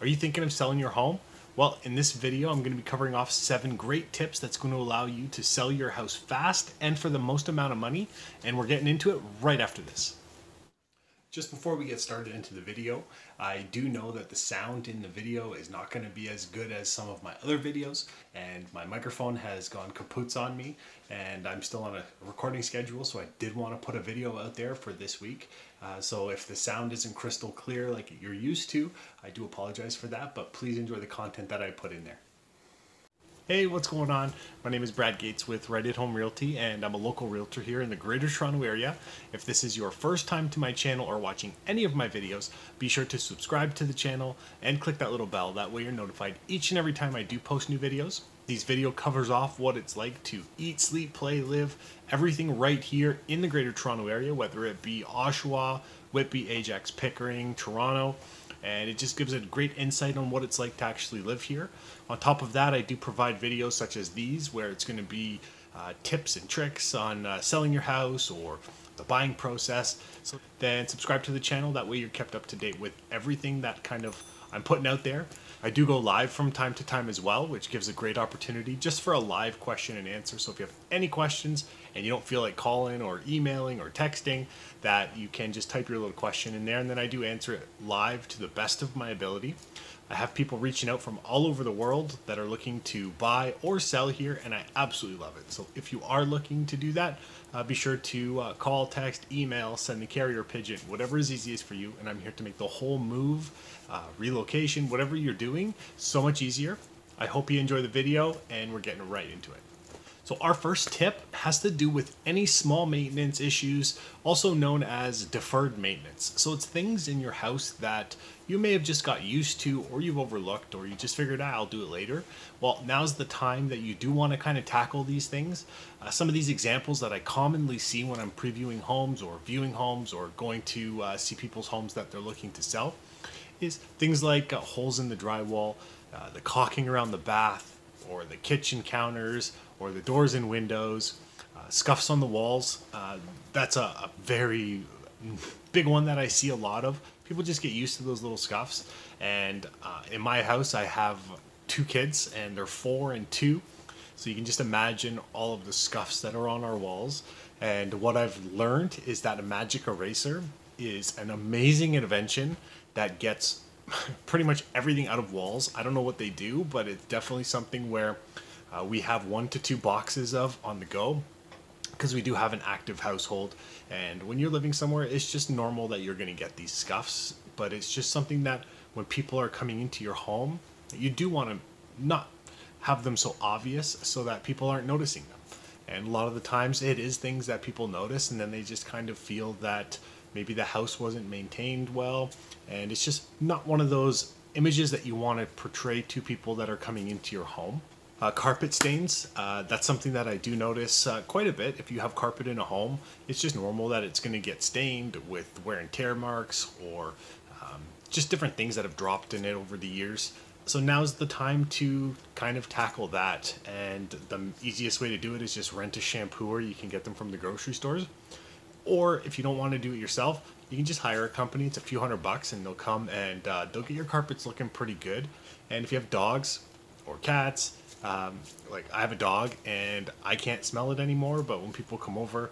Are you thinking of selling your home? Well, in this video, I'm going to be covering off 7 great tips that's going to allow you to sell your house fast and for the most amount of money. And we're getting into it right after this. Just before we get started into the video, I do know that the sound in the video is not going to be as good as some of my other videos, and my microphone has gone kaputs on me, and I'm still on a recording schedule, so I did want to put a video out there for this week. So if the sound isn't crystal clear like you're used to, I do apologize for that, but please enjoy the content that I put in there. Hey, what's going on? My name is Brad Gates with Right at Home Realty, and I'm a local realtor here in the Greater Toronto Area. If this is your first time to my channel or watching any of my videos, be sure to subscribe to the channel and click that little bell. That way you're notified each and every time I do post new videos. These video covers off what it's like to eat, sleep, play, live, everything right here in the Greater Toronto Area, whether it be Oshawa, Whitby, Ajax, Pickering, Toronto. And it just gives a great insight on what it's like to actually live here. On top of that, I do provide videos such as these where it's going to be tips and tricks on selling your house or the buying process. So then subscribe to the channel, that way you're kept up to date with everything that kind of I'm putting out there. I do go live from time to time as well, which gives a great opportunity just for a live question and answer. So if you have any questions and you don't feel like calling or emailing or texting, that you can just type your little question in there, and then I do answer it live to the best of my ability. I have people reaching out from all over the world that are looking to buy or sell here, and I absolutely love it. So if you are looking to do that, be sure to call, text, email, send the carrier pigeon, whatever is easiest for you, and I'm here to make the whole move, relocation, whatever you're doing, so much easier. I hope you enjoy the video, and we're getting right into it. So our first tip has to do with any small maintenance issues, also known as deferred maintenance. So it's things in your house that you may have just got used to, or you've overlooked, or you just figured, I'll do it later. Well, now's the time that you do want to kind of tackle these things. Some of these examples that I commonly see when I'm previewing homes or viewing homes or going to see people's homes that they're looking to sell is things like holes in the drywall, the caulking around the bath, or the kitchen counters, or the doors and windows, scuffs on the walls. That's a very big one that I see a lot of. People just get used to those little scuffs. And in my house, I have 2 kids, and they're 4 and 2. So you can just imagine all of the scuffs that are on our walls. And what I've learned is that a magic eraser is an amazing invention that gets pretty much everything out of walls. I don't know what they do, but it's definitely something where we have 1 to 2 boxes of on the go, because we do have an active household. And when you're living somewhere, it's just normal that you're going to get these scuffs, but it's just something that when people are coming into your home, you do want to not have them so obvious so that people aren't noticing them. And a lot of the times it is things that people notice, and then they just kind of feel that maybe the house wasn't maintained well, and it's just not one of those images that you want to portray to people that are coming into your home. Carpet stains, that's something that I do notice quite a bit. If you have carpet in a home, it's just normal that it's going to get stained with wear and tear marks, or just different things that have dropped in it over the years. So now's the time to kind of tackle that, and the easiest way to do it is just rent a shampooer. You can get them from the grocery stores. Or if you don't want to do it yourself, you can just hire a company. It's a few $100 and they'll come and they'll get your carpets looking pretty good. And if you have dogs or cats, like I have a dog and I can't smell it anymore, but when people come over,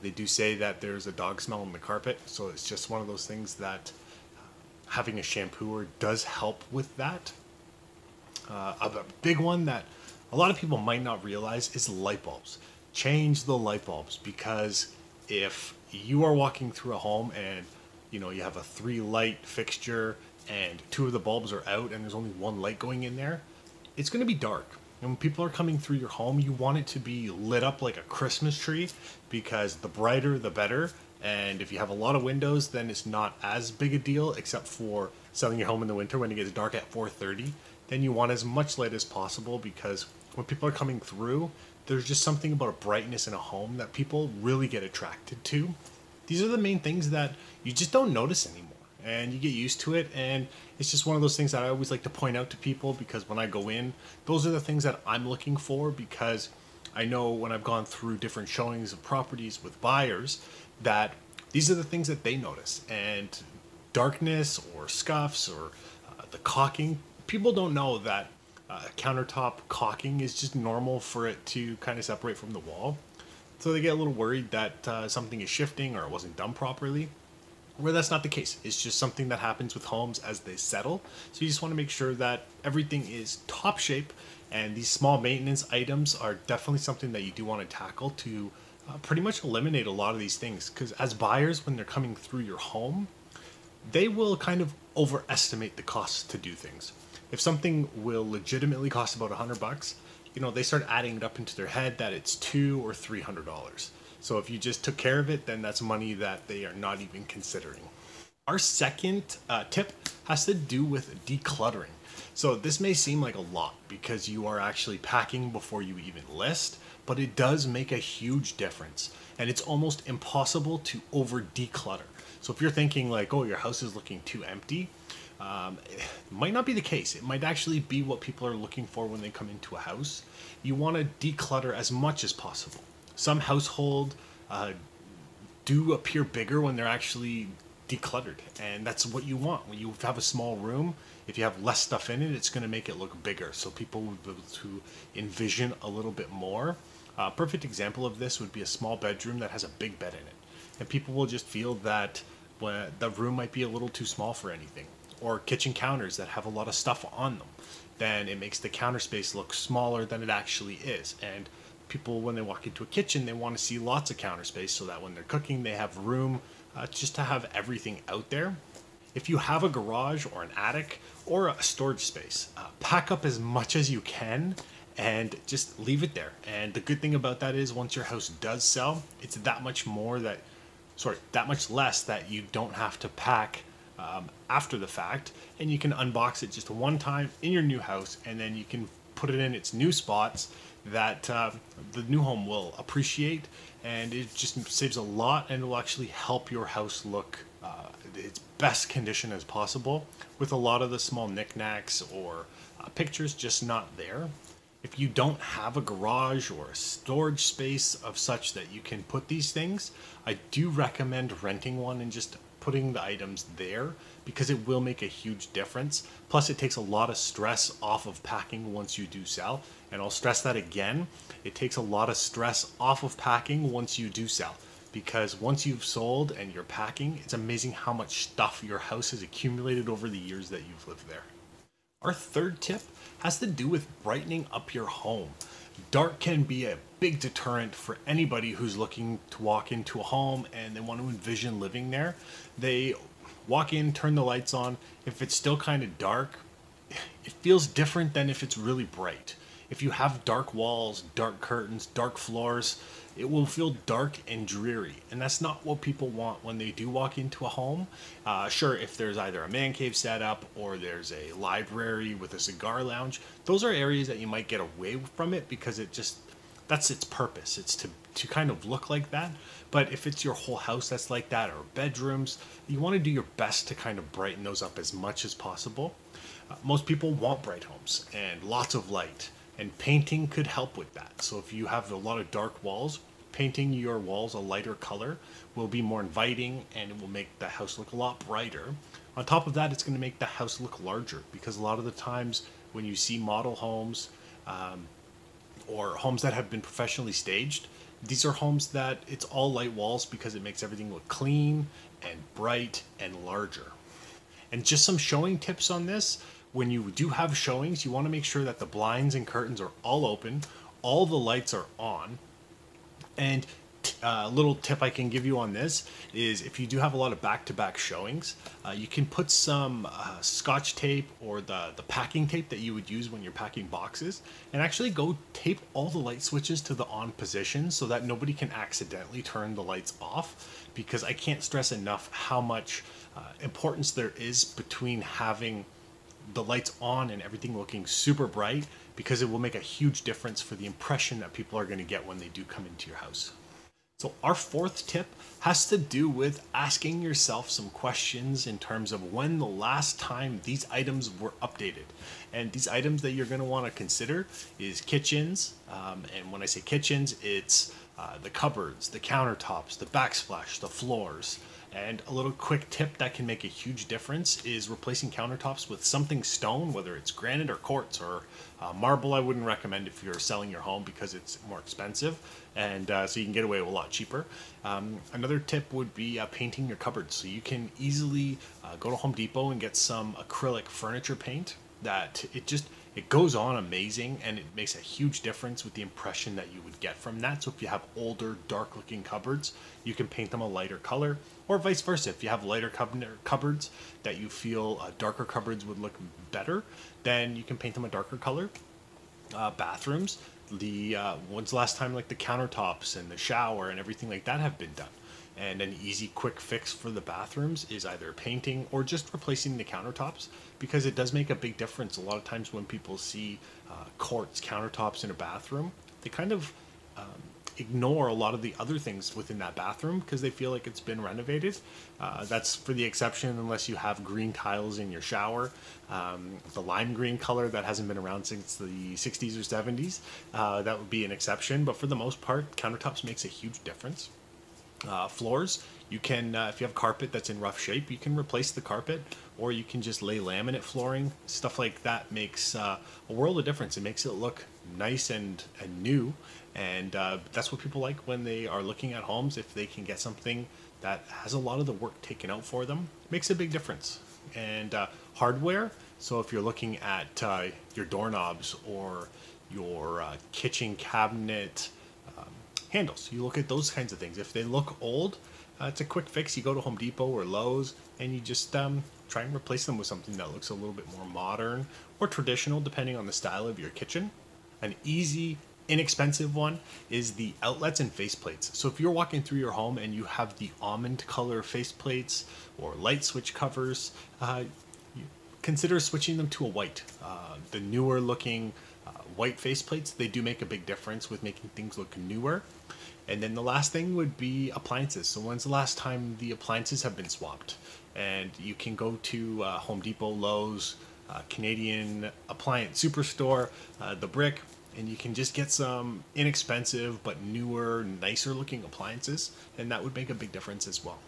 they do say that there's a dog smell on the carpet. So it's just one of those things that having a shampooer does help with that. A big one that a lot of people might not realize is light bulbs. Change the light bulbs, because if you are walking through a home and you have a 3 light fixture and 2 of the bulbs are out and there's only 1 light going in there, it's going to be dark. And when people are coming through your home, you want it to be lit up like a Christmas tree, because the brighter the better. And if you have a lot of windows, then it's not as big a deal, except for selling your home in the winter when it gets dark at 4:30. Then you want as much light as possible, because when people are coming through, there's just something about a brightness in a home that people really get attracted to. These are the main things that you just don't notice anymore, and you get used to it. And it's just one of those things that I always like to point out to people, because when I go in, those are the things that I'm looking for, because I know when I've gone through different showings of properties with buyers that these are the things that they notice. And darkness or scuffs or the caulking. People don't know that countertop caulking is just normal for it to kind of separate from the wall. So they get a little worried that something is shifting or it wasn't done properly, where that's not the case. It's just something that happens with homes as they settle. So you just want to make sure that everything is top shape, and these small maintenance items are definitely something that you do want to tackle to pretty much eliminate a lot of these things. Because as buyers, when they're coming through your home, they will kind of overestimate the costs to do things. If something will legitimately cost about $100, they start adding it up into their head that it's $200 or $300. So if you just took care of it, then that's money that they are not even considering. Our second tip has to do with decluttering. So this may seem like a lot because you are actually packing before you even list, but it does make a huge difference. And it's almost impossible to over declutter. So if you're thinking like, oh, your house is looking too empty, it might not be the case. It might actually be what people are looking for when they come into a house. You want to declutter as much as possible. Some households do appear bigger when they're actually decluttered, and that's what you want. When you have a small room, if you have less stuff in it, it's going to make it look bigger, so people will be able to envision a little bit more. A perfect example of this would be a small bedroom that has a big bed in it, and people will just feel that the room might be a little too small for anything. Or kitchen counters that have a lot of stuff on them, then it makes the counter space look smaller than it actually is. And people, when they walk into a kitchen, they want to see lots of counter space so that when they're cooking, they have room just to have everything out there. If you have a garage or an attic or a storage space, pack up as much as you can and just leave it there. And the good thing about that is once your house does sell, it's that much less that you don't have to pack after the fact, and you can unbox it just one time in your new house, and then you can put it in its new spots that the new home will appreciate, and it just saves a lot, and it will actually help your house look its best condition as possible with a lot of the small knickknacks or pictures just not there. If you don't have a garage or a storage space of such that you can put these things, I do recommend renting one and just putting the items there, because it will make a huge difference. Plus it takes a lot of stress off of packing once you do sell. And I'll stress that again, it takes a lot of stress off of packing once you do sell, because once you've sold and you're packing, it's amazing how much stuff your house has accumulated over the years that you've lived there. Our third tip has to do with brightening up your home. Dark can be a big deterrent for anybody who's looking to walk into a home and they want to envision living there. They walk in, turn the lights on. If it's still kind of dark, it feels different than if it's really bright. If you have dark walls, dark curtains, dark floors, it will feel dark and dreary. And that's not what people want when they do walk into a home. Sure, if there's either a man cave set up or there's a library with a cigar lounge, those are areas that you might get away from it because that's its purpose. It's to kind of look like that. But if it's your whole house that's like that, or bedrooms, you want to do your best to kind of brighten those up as much as possible. Most people want bright homes and lots of light, and painting could help with that. So if you have a lot of dark walls, painting your walls a lighter color will be more inviting, and it will make the house look a lot brighter. On top of that, it's going to make the house look larger, because a lot of the times when you see model homes or homes that have been professionally staged, these are homes that it's all light walls because it makes everything look clean and bright and larger. And just some showing tips on this: when you do have showings, you want to make sure that the blinds and curtains are all open, all the lights are on. And a little tip I can give you on this is, if you do have a lot of back-to-back showings, you can put some Scotch tape or the packing tape that you would use when you're packing boxes, and actually go tape all the light switches to the on position so that nobody can accidentally turn the lights off. Because I can't stress enough how much importance there is between having the lights on and everything looking super bright, because it will make a huge difference for the impression that people are going to get when they do come into your house. So our fourth tip has to do with asking yourself some questions in terms of when the last time these items were updated. And these items that you're going to want to consider is kitchens. And when I say kitchens, it's the cupboards, the countertops, the backsplash, the floors, And a little quick tip that can make a huge difference is replacing countertops with something stone, whether it's granite or quartz or marble. I wouldn't recommend if you're selling your home because it's more expensive, and so you can get away with a lot cheaper. Another tip would be painting your cupboards. So you can easily go to Home Depot and get some acrylic furniture paint that it goes on amazing, and it makes a huge difference with the impression that you would get from that. So if you have older, dark looking cupboards, you can paint them a lighter color, or vice versa. If you have lighter cupboards that you feel darker cupboards would look better, then you can paint them a darker color. Bathrooms, when's the last time like the countertops and the shower and everything like that have been done? And an easy quick fix for the bathrooms is either painting or just replacing the countertops, because it does make a big difference. A lot of times when people see quartz countertops in a bathroom, they kind of ignore a lot of the other things within that bathroom because they feel like it's been renovated. That's for the exception unless you have green tiles in your shower. The lime green color that hasn't been around since the 60s or 70s, that would be an exception. But for the most part, countertops makes a huge difference. Floors, you can, if you have carpet that's in rough shape, you can replace the carpet, or you can just lay laminate flooring. Stuff like that makes a world of difference. It makes it look nice and new, and that's what people like when they are looking at homes. If they can get something that has a lot of the work taken out for them, it makes a big difference. And hardware, so if you're looking at your doorknobs or your kitchen cabinet handles, you look at those kinds of things. If they look old, it's a quick fix. You go to Home Depot or Lowe's and you just try and replace them with something that looks a little bit more modern or traditional, depending on the style of your kitchen. An easy, inexpensive one is the outlets and faceplates. So if you're walking through your home and you have the almond color faceplates or light switch covers, consider switching them to a white. The newer looking white faceplates, they do make a big difference with making things look newer. And then the last thing would be appliances. So when's the last time the appliances have been swapped? And you can go to Home Depot, Lowe's, Canadian Appliance Superstore, The Brick, and you can just get some inexpensive but newer, nicer looking appliances, and that would make a big difference as well.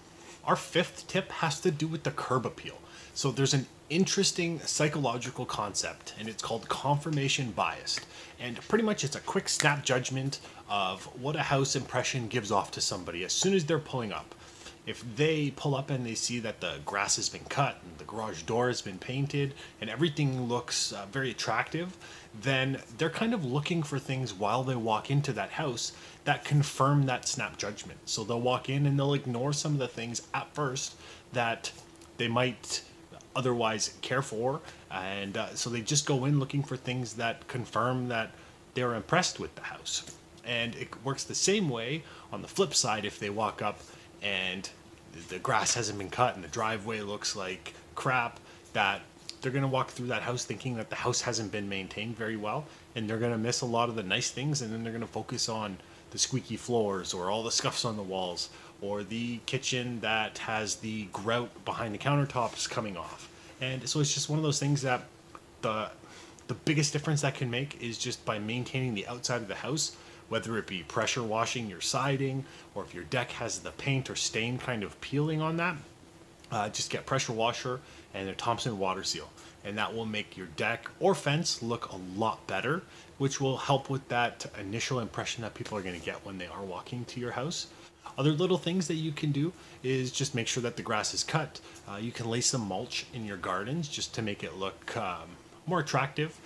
Our fifth tip has to do with the curb appeal. So there's an interesting psychological concept, and it's called confirmation bias. And pretty much it's a quick snap judgment of what a house impression gives off to somebody as soon as they're pulling up. If they pull up and they see that the grass has been cut and the garage door has been painted and everything looks very attractive, then they're kind of looking for things while they walk into that house that confirm that snap judgment. So they'll walk in and they'll ignore some of the things at first that they might otherwise care for, and so they just go in looking for things that confirm that they're impressed with the house. And it works the same way on the flip side. If they walk up and the grass hasn't been cut and the driveway looks like crap, that they're going to walk through that house thinking that the house hasn't been maintained very well, and they're going to miss a lot of the nice things, and then they're going to focus on the squeaky floors or all the scuffs on the walls or the kitchen that has the grout behind the countertops coming off. And so it's just one of those things that the biggest difference that can make is just by maintaining the outside of the house, whether it be pressure washing your siding, or if your deck has the paint or stain kind of peeling on that, just get pressure washer and a Thompson water seal, and that will make your deck or fence look a lot better, which will help with that initial impression that people are going to get when they are walking to your house. Other little things that you can do is just make sure that the grass is cut. You can lay some mulch in your gardens just to make it look more attractive.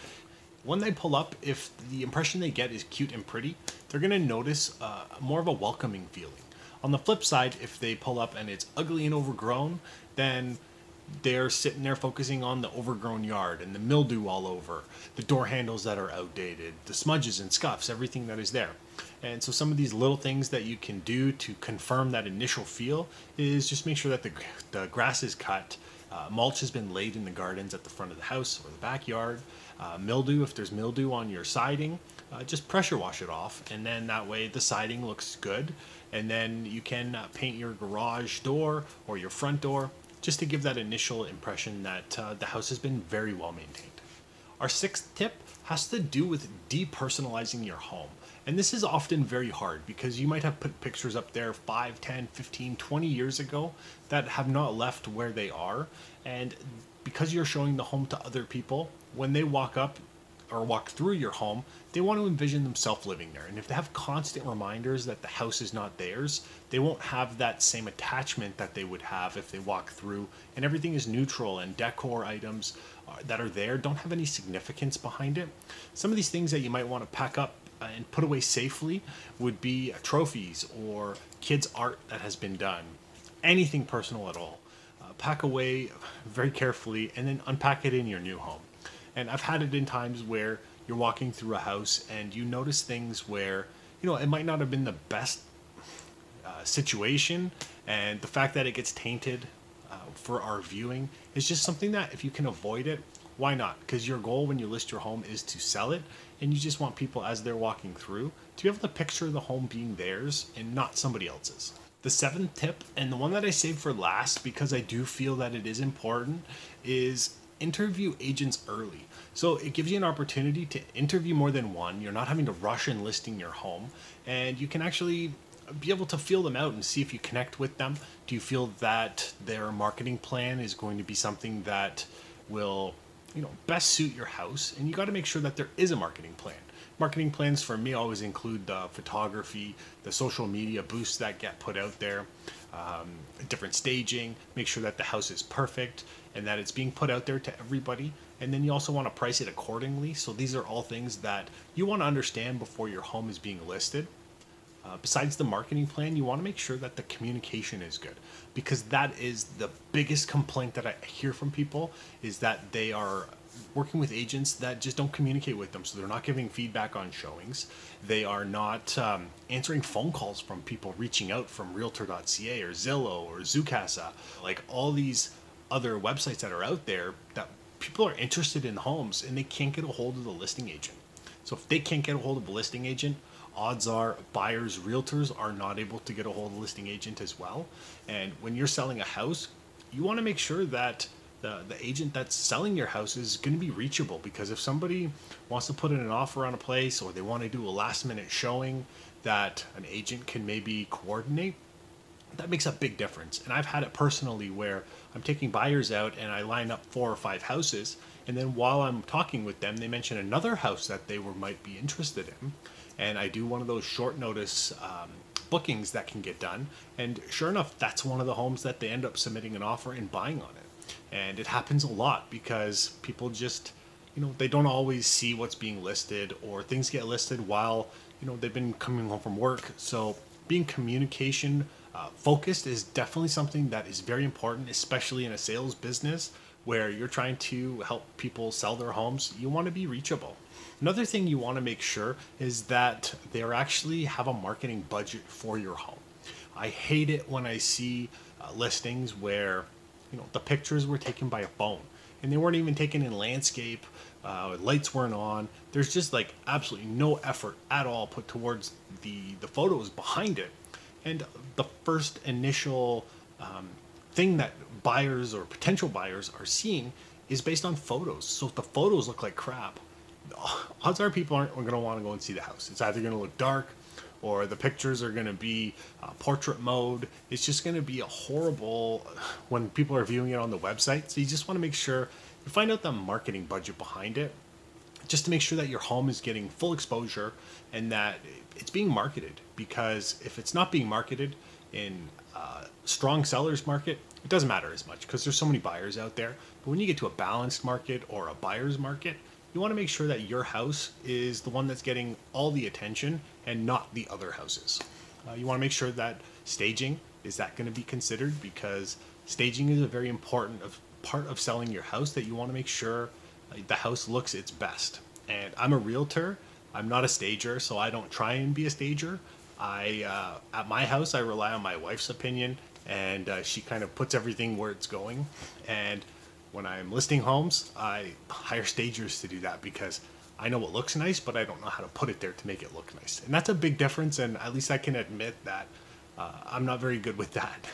When they pull up, if the impression they get is cute and pretty, they're going to notice more of a welcoming feeling. On the flip side, if they pull up and it's ugly and overgrown, then they're sitting there focusing on the overgrown yard and the mildew all over, the door handles that are outdated, the smudges and scuffs, everything that is there. And so some of these little things that you can do to confirm that initial feel is just make sure that the grass is cut, mulch has been laid in the gardens at the front of the house or the backyard, mildew, if there's mildew on your siding, just pressure wash it off, and then that way the siding looks good. And then you can paint your garage door or your front door just to give that initial impression that the house has been very well maintained. Our sixth tip has to do with depersonalizing your home. And this is often very hard because you might have put pictures up there 5, 10, 15, 20 years ago that have not left where they are. And because you're showing the home to other people, when they walk up or walk through your home, they want to envision themselves living there. And if they have constant reminders that the house is not theirs, they won't have that same attachment that they would have if they walk through and everything is neutral and decor items that are there don't have any significance behind it. Some of these things that you might want to pack up and put away safely would be trophies or kids' art that has been done, anything personal at all. Pack away very carefully and then unpack it in your new home. And I've had it in times where you're walking through a house and you notice things where, it might not have been the best situation. And the fact that it gets tainted for our viewing is just something that if you can avoid it, why not? Because your goal when you list your home is to sell it. And you just want people as they're walking through to be able to picture the home being theirs and not somebody else's. The seventh tip, and the one that I saved for last because I do feel that it is important, is interview agents early. So it gives you an opportunity to interview more than one. You're not having to rush in listing your home, and you can actually be able to feel them out and see if you connect with them. Do you feel that their marketing plan is going to be something that will best suit your house? And you got to make sure that there is a marketing plan. Marketing plans for me always include the photography, the social media boosts that get put out there, different staging, make sure that the house is perfect and that it's being put out there to everybody. And then you also want to price it accordingly. So these are all things that you want to understand before your home is being listed. Besides the marketing plan, you want to make sure that the communication is good, because that is the biggest complaint that I hear from people, is that they are working with agents that just don't communicate with them. So they're not giving feedback on showings. They are not answering phone calls from people reaching out from realtor.ca or Zillow or Zoocasa, like all these other websites that are out there that people are interested in homes and they can't get a hold of the listing agent. So if they can't get a hold of a listing agent, odds are buyers, realtors are not able to get a hold of a listing agent as well. And when you're selling a house, you want to make sure that the agent that's selling your house is going to be reachable, because if somebody wants to put in an offer on a place or they want to do a last minute showing that an agent can maybe coordinate, that makes a big difference. And I've had it personally where I'm taking buyers out and I line up 4 or 5 houses, and then while I'm talking with them, they mention another house that they might be interested in, and I do one of those short notice bookings that can get done, and sure enough, that's one of the homes that they end up submitting an offer and buying on it. And it happens a lot because people just, they don't always see what's being listed, or things get listed while, they've been coming home from work. So being communication focused is definitely something that is very important, especially in a sales business where you're trying to help people sell their homes. You want to be reachable. Another thing you want to make sure is that they actually have a marketing budget for your home. I hate it when I see listings where the pictures were taken by a phone and they weren't even taken in landscape, lights weren't on. There's just like absolutely no effort at all put towards the photos behind it. And the first initial thing that buyers or potential buyers are seeing is based on photos. So if the photos look like crap, odds are people aren't going to want to go and see the house. It's either going to look dark, or the pictures are going to be portrait mode. It's just going to be a horrible when people are viewing it on the website. So you just want to make sure you find out the marketing budget behind it, just to make sure that your home is getting full exposure and that it's being marketed. Because if it's not being marketed in a strong seller's market, it doesn't matter as much because there's so many buyers out there. But when you get to a balanced market or a buyer's market, you want to make sure that your house is the one that's getting all the attention and not the other houses. You want to make sure that staging, is that going to be considered? Because staging is a very important part of selling your house, that you want to make sure the house looks its best. And I'm a realtor. I'm not a stager, so I don't try and be a stager. At my house, I rely on my wife's opinion, and she kind of puts everything where it's going. And when I'm listing homes, I hire stagers to do that because I know what looks nice, but I don't know how to put it there to make it look nice. And that's a big difference, and at least I can admit that I'm not very good with that.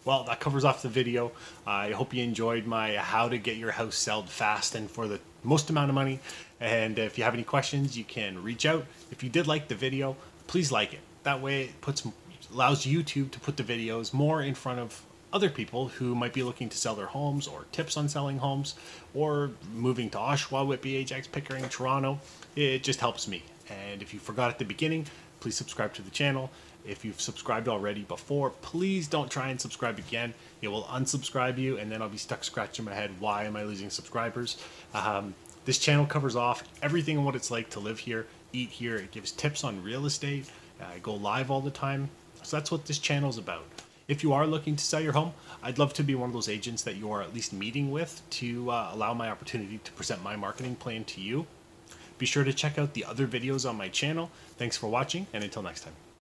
Well, that covers off the video. I hope you enjoyed my how to get your house sold fast and for the most amount of money. And if you have any questions, you can reach out. If you did like the video, please like it. That way it allows YouTube to put the videos more in front of other people who might be looking to sell their homes, or tips on selling homes, or moving to Oshawa, Whitby, Ajax, Pickering, Toronto. It just helps me. And if you forgot at the beginning, please subscribe to the channel. If you've subscribed already before, please don't try and subscribe again. It will unsubscribe you, and then I'll be stuck scratching my head. Why am I losing subscribers? This channel covers off everything and what it's like to live here, eat here. It gives tips on real estate. I go live all the time. So that's what this channel is about. If you are looking to sell your home, I'd love to be one of those agents that you are at least meeting with to allow my opportunity to present my marketing plan to you. Be sure to check out the other videos on my channel. Thanks for watching, and until next time.